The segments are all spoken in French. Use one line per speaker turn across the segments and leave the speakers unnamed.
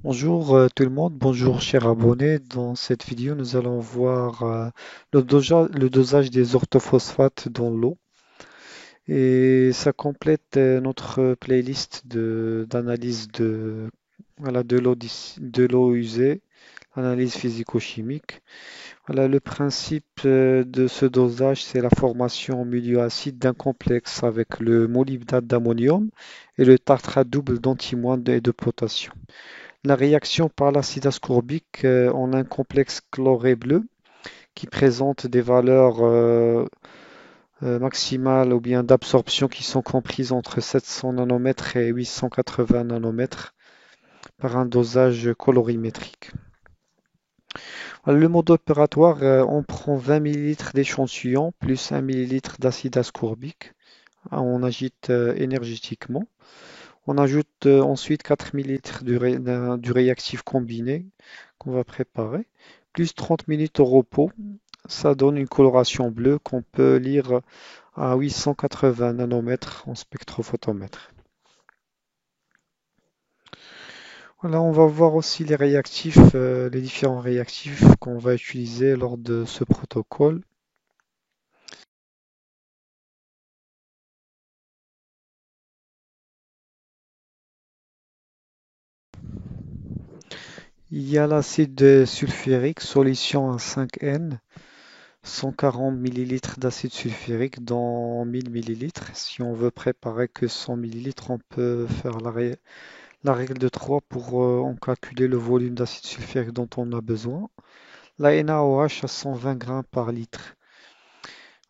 Bonjour tout le monde, bonjour chers abonnés. Dans cette vidéo, nous allons voir le dosage des orthophosphates dans l'eau et ça complète notre playlist d'analyse de l'eau usée, analyse physico-chimique. Voilà, le principe de ce dosage, c'est la formation en milieu acide d'un complexe avec le molybdate d'ammonium et le tartrate double d'antimoine et de potassium. La réaction par l'acide ascorbique en un complexe chloré bleu qui présente des valeurs maximales ou bien d'absorption qui sont comprises entre 700 nanomètres et 880 nanomètres par un dosage colorimétrique. Le mode opératoire, on prend 20 millilitres d'échantillon plus 1 millilitre d'acide ascorbique. On agite énergétiquement. On ajoute ensuite 4 millilitres du réactif combiné qu'on va préparer, plus 30 minutes au repos. Ça donne une coloration bleue qu'on peut lire à 880 nanomètres en spectrophotomètre. Voilà, on va voir aussi les réactifs, les différents réactifs qu'on va utiliser lors de ce protocole. Il y a l'acide sulfurique, solution à 5N, 140 millilitres d'acide sulfurique dans 1000 millilitres. Si on veut préparer que 100 millilitres, on peut faire la règle de 3 pour en calculer le volume d'acide sulfurique dont on a besoin. La NaOH à 120 grammes par litre,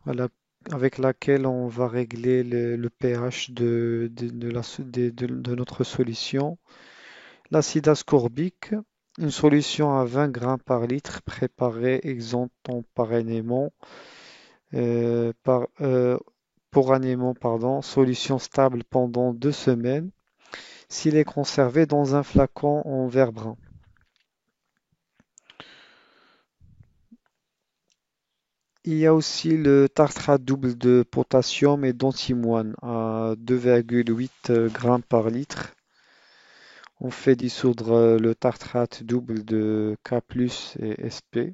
voilà, avec laquelle on va régler le pH de notre solution. L'acide ascorbique, une solution à 20 grammes par litre préparée extemporanément par, poranément, pardon, solution stable pendant 2 semaines s'il est conservé dans un flacon en verre brun. Il y a aussi le tartrate double de potassium et d'antimoine à 2,8 grammes par litre. On fait dissoudre le tartrate double de K+ et SP,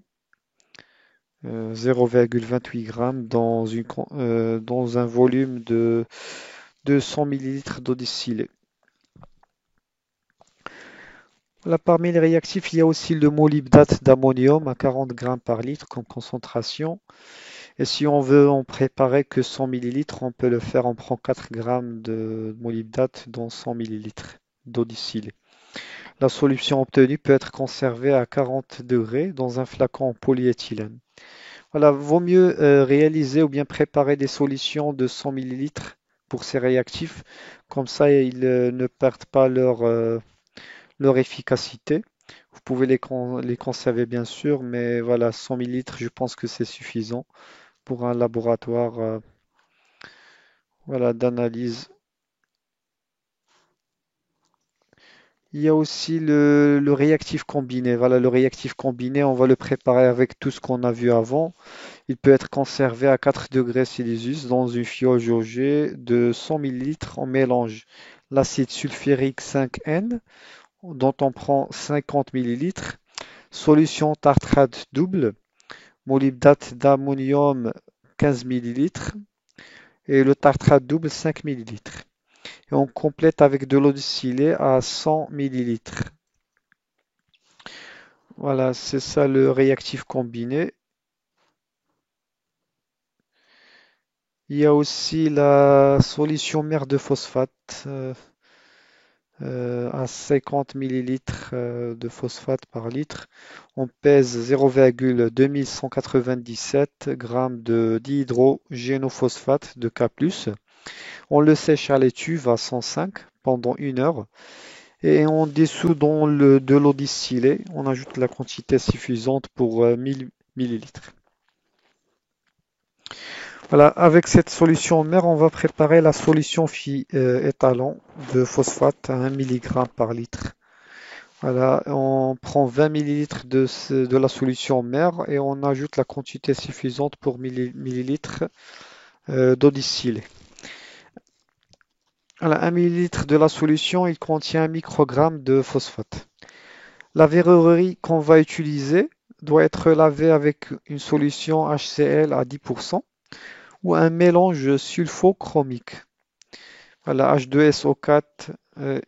0,28 grammes dans un volume de 200 millilitres d'eau distillée. Là, parmi les réactifs, il y a aussi le molybdate d'ammonium à 40 grammes par litre comme concentration. Et si on veut en préparer que 100 millilitres, on peut le faire. On prend 4 grammes de molybdate dans 100 millilitres d'eau distillée. La solution obtenue peut être conservée à 40 degrés dans un flacon en polyéthylène. Voilà, vaut mieux réaliser ou bien préparer des solutions de 100 millilitres pour ces réactifs. Comme ça, ils ne perdent pas leur efficacité. Vous pouvez les conserver bien sûr, mais voilà, 100 millilitres, je pense que c'est suffisant pour un laboratoire voilà, d'analyse. Il y a aussi le réactif combiné. Voilà, le réactif combiné, on va le préparer avec tout ce qu'on a vu avant. Il peut être conservé à 4 degrés Celsius dans une fiole jaugée de 100 millilitres. On mélange l'acide sulfurique 5N, dont on prend 50 millilitres, solution tartrate double, molybdate d'ammonium 15 millilitres et le tartrate double 5 millilitres. Et on complète avec de l'eau distillée à 100 millilitres. Voilà, c'est ça le réactif combiné. Il y a aussi la solution mère de phosphate à 50 millilitres de phosphate par litre. On pèse 0,2197 grammes de dihydrogénophosphate de K+. On le sèche à l'étuve à 105 pendant 1 heure et on dissout dans de l'eau distillée. On ajoute la quantité suffisante pour 1000 millilitres. Voilà, avec cette solution mère, on va préparer la solution étalon de phosphate à 1 mg par litre. Voilà, on prend 20 millilitres de la solution mère et on ajoute la quantité suffisante pour millilitres d'eau distillée. Voilà, 1 millilitre de la solution, il contient 1 microgramme de phosphate. La verrerie qu'on va utiliser doit être lavée avec une solution HCl à 10% ou un mélange sulfochromique. Voilà, H2SO4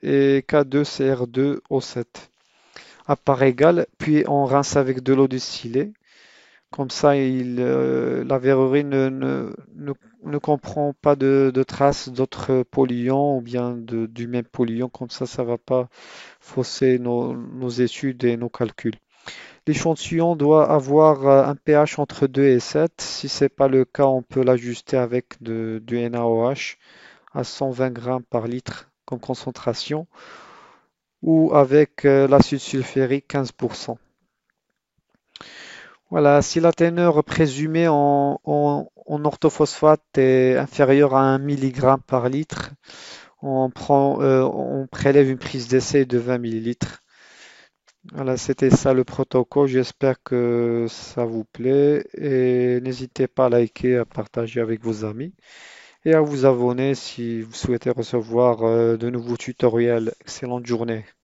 et K2CR2O7 à part égale, puis on rince avec de l'eau distillée. Comme ça, la verrerie ne comprend pas de traces d'autres polluants ou bien du même polluant. Comme ça va pas fausser nos études et nos calculs. L'échantillon doit avoir un pH entre 2 et 7. Si c'est pas le cas, on peut l'ajuster avec du NaOH à 120 grammes par litre comme concentration ou avec l'acide sulfurique 15%. Voilà, si la teneur présumée en orthophosphate est inférieure à 1 mg par litre, on prélève une prise d'essai de 20 millilitres. Voilà, c'était ça le protocole. J'espère que ça vous plaît et n'hésitez pas à liker, à partager avec vos amis et à vous abonner si vous souhaitez recevoir de nouveaux tutoriels. Excellente journée.